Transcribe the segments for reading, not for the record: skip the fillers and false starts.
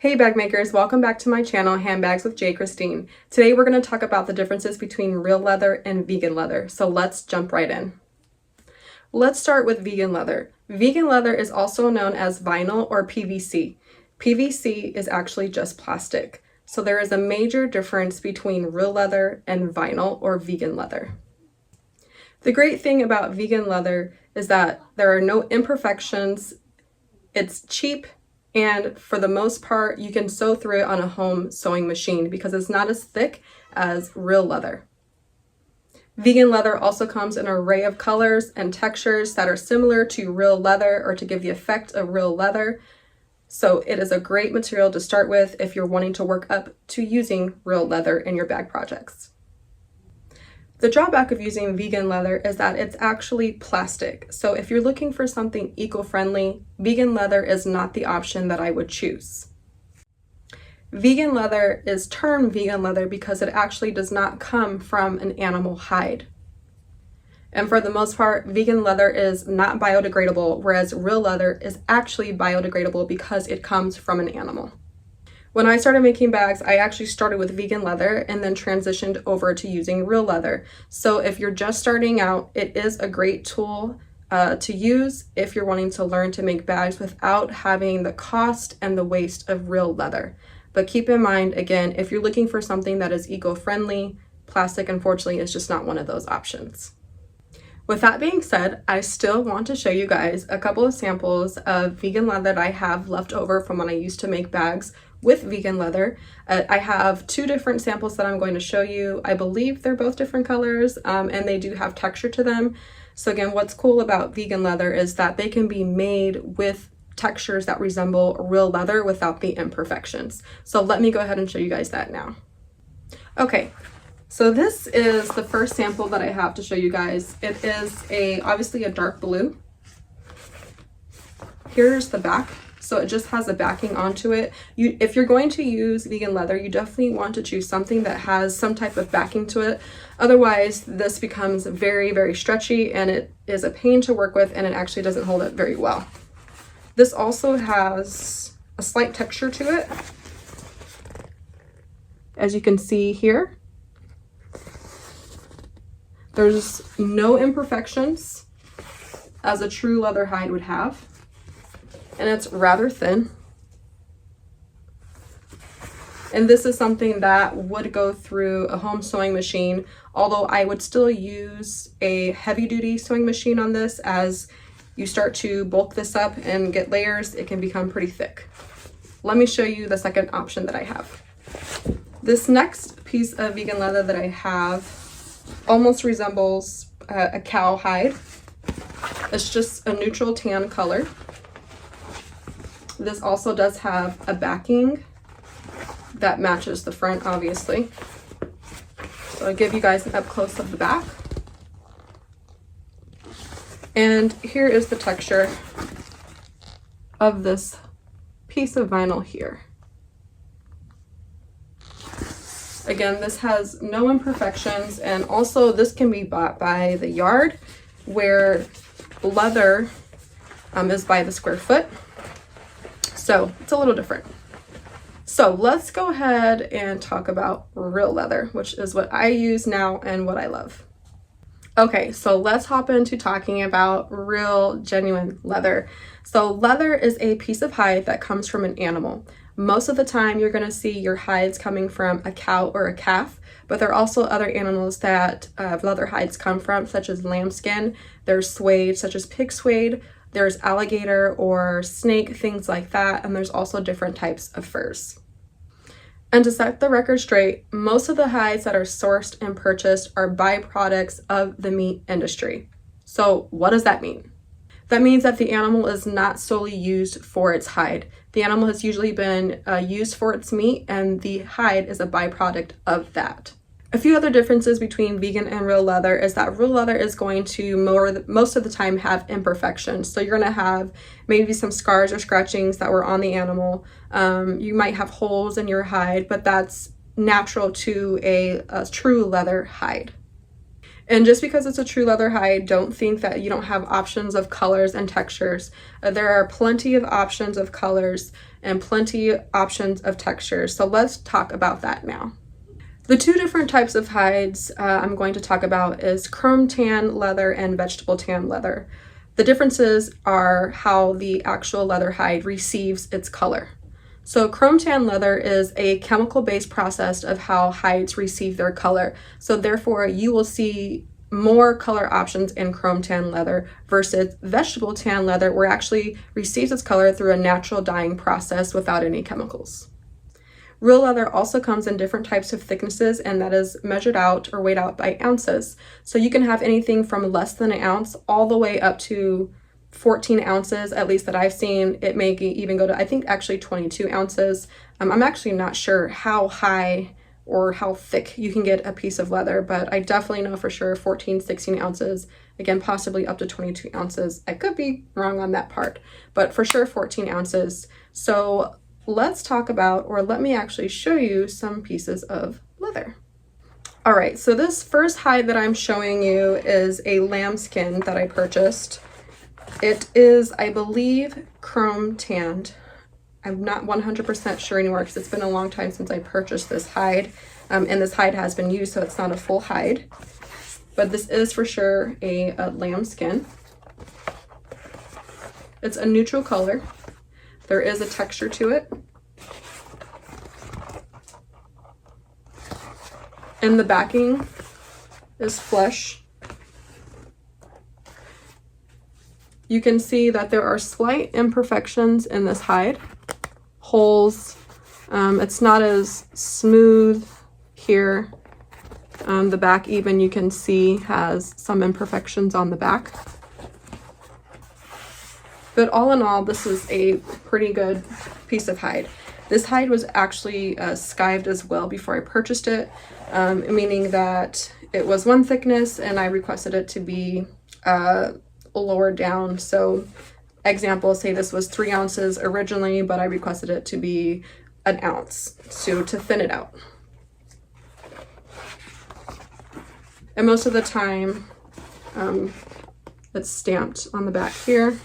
Hey bag makers, welcome back to my channel, Handbags with J. Christine. Today we're going to talk about the differences between real leather and vegan leather, so let's jump right in. Let's start with vegan leather. Vegan leather is also known as vinyl or PVC. PVC is actually just plastic, so there is a major difference between real leather and vinyl or vegan leather. The great thing about vegan leather is that there are no imperfections, it's cheap, and for the most part, you can sew through it on a home sewing machine because it's not as thick as real leather. Vegan leather also comes in an array of colors and textures that are similar to real leather or to give the effect of real leather. So it is a great material to start with if you're wanting to work up to using real leather in your bag projects. The drawback of using vegan leather is that it's actually plastic. So if you're looking for something eco-friendly, vegan leather is not the option that I would choose. Vegan leather is termed vegan leather because it actually does not come from an animal hide. And for the most part, vegan leather is not biodegradable, whereas real leather is actually biodegradable because it comes from an animal. When I started making bags, I actually started with vegan leather and then transitioned over to using real leather. So if you're just starting out, it is a great tool to use if you're wanting to learn to make bags without having the cost and the waste of real leather. But keep in mind, again, if you're looking for something that is eco-friendly, plastic unfortunately is just not one of those options. With that being said, I still want to show you guys a couple of samples of vegan leather that I have left over from when I used to make bags with vegan leather. I have two different samples that I'm going to show you. I believe they're both different colors and they do have texture to them. So again, what's cool about vegan leather is that they can be made with textures that resemble real leather without the imperfections. So let me go ahead and show you guys that now. Okay. So this is the first sample that I have to show you guys. It is obviously a dark blue. Here's the back. So it just has a backing onto it. If you're going to use vegan leather, you definitely want to choose something that has some type of backing to it. Otherwise, this becomes very, very stretchy and it is a pain to work with and it actually doesn't hold up very well. This also has a slight texture to it, as you can see here. There's no imperfections as a true leather hide would have, and it's rather thin. And this is something that would go through a home sewing machine, although I would still use a heavy-duty sewing machine on this. As you start to bulk this up and get layers, it can become pretty thick. Let me show you the second option that I have. This next piece of vegan leather that I have almost resembles a cow hide. It's just a neutral tan color. This also does have a backing that matches the front, obviously. So I'll give you guys an up close of the back. And here is the texture of this piece of vinyl here. Again, this has no imperfections, and also this can be bought by the yard, where leather is by the square foot. So it's a little different. So let's go ahead and talk about real leather, which is what I use now and what I love. Okay, so let's hop into talking about real, genuine leather. So leather is a piece of hide that comes from an animal. Most of the time you're going to see your hides coming from a cow or a calf, but there are also other animals that leather hides come from, such as lambskin. There's suede, such as pig suede. There's alligator or snake, things like that. And there's also different types of furs. And to set the record straight, most of the hides that are sourced and purchased are byproducts of the meat industry. So what does that mean? That means that the animal is not solely used for its hide. The animal has usually been used for its meat, and the hide is a byproduct of that. A few other differences between vegan and real leather is that real leather is going to most of the time have imperfections. So you're going to have maybe some scars or scratchings that were on the animal. You might have holes in your hide, but that's natural to a true leather hide. And just because it's a true leather hide, don't think that you don't have options of colors and textures. There are plenty of options of colors and plenty of options of textures. So let's talk about that now. The two different types of hides I'm going to talk about is chrome tan leather and vegetable tan leather. The differences are how the actual leather hide receives its color. So chrome tan leather is a chemical-based process of how hides receive their color. So therefore you will see more color options in chrome tan leather versus vegetable tan leather, where it actually receives its color through a natural dyeing process without any chemicals. Real leather also comes in different types of thicknesses, and that is measured out or weighed out by ounces. So you can have anything from less than an ounce all the way up to 14 ounces, at least that I've seen. It may even go to, I think, actually 22 ounces. I'm actually not sure how high or how thick you can get a piece of leather, but I definitely know for sure 14, 16 ounces, again, possibly up to 22 ounces. I could be wrong on that part, but for sure 14 ounces. So let's talk about, or let me actually show you some pieces of leather. All right, so this first hide that I'm showing you is a lambskin that I purchased. It is, I believe, chrome tanned. I'm not 100% sure anymore because it's been a long time since I purchased this hide. And this hide has been used, so it's not a full hide. But this is for sure a lambskin. It's a neutral color. There is a texture to it. And the backing is flesh. You can see that there are slight imperfections in this hide, holes. It's not as smooth here. The back even, you can see, has some imperfections on the back. But all in all, this is a pretty good piece of hide. This hide was actually skived as well before I purchased it, meaning that it was one thickness and I requested it to be lower down. So example, say this was 3 ounces originally, but I requested it to be an ounce, so to thin it out. And most of the time it's stamped on the back here.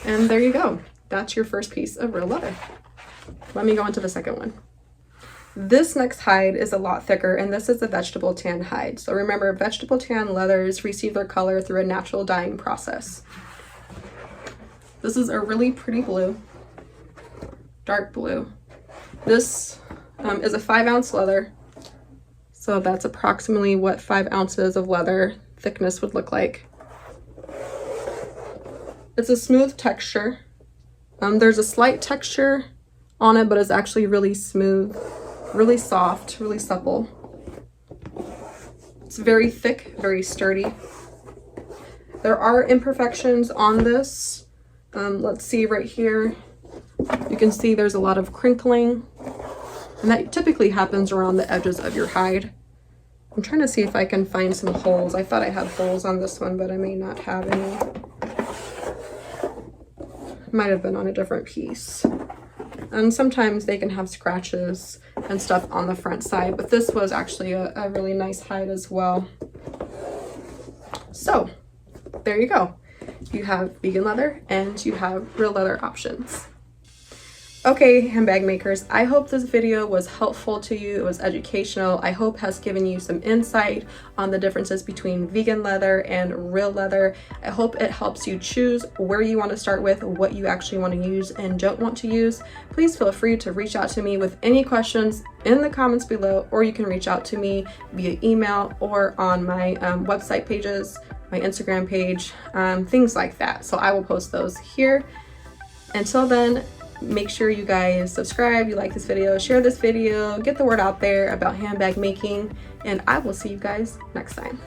And there you go. That's your first piece of real leather. Let me go into the second one. This next hide is a lot thicker, and this is a vegetable tan hide. So remember, vegetable tan leathers receive their color through a natural dyeing process. This is a really pretty blue, dark blue. This is a 5-ounce leather. So that's approximately what 5 ounces of leather thickness would look like. It's a smooth texture. There's a slight texture on it, but it's actually really smooth, really soft, really supple. It's very thick, very sturdy. There are imperfections on this. Let's see right here. You can see there's a lot of crinkling, and that typically happens around the edges of your hide. I'm trying to see if I can find some holes. I thought I had holes on this one, but I may not have any. Might have been on a different piece. And sometimes they can have scratches and stuff on the front side, but this was actually a really nice hide as well. So there you go. You have vegan leather and you have real leather options. Okay, handbag makers, I hope this video was helpful to you. It was educational. I hope has given you some insight on the differences between vegan leather and real leather. I hope it helps you choose where you want to start with, what you actually want to use and don't want to use. Please feel free to reach out to me with any questions in the comments below, or you can reach out to me via email or on my website pages, my Instagram page, things like that. So I will post those here. Until then, make sure you guys subscribe, you like this video, share this video, get the word out there about handbag making, and I will see you guys next time.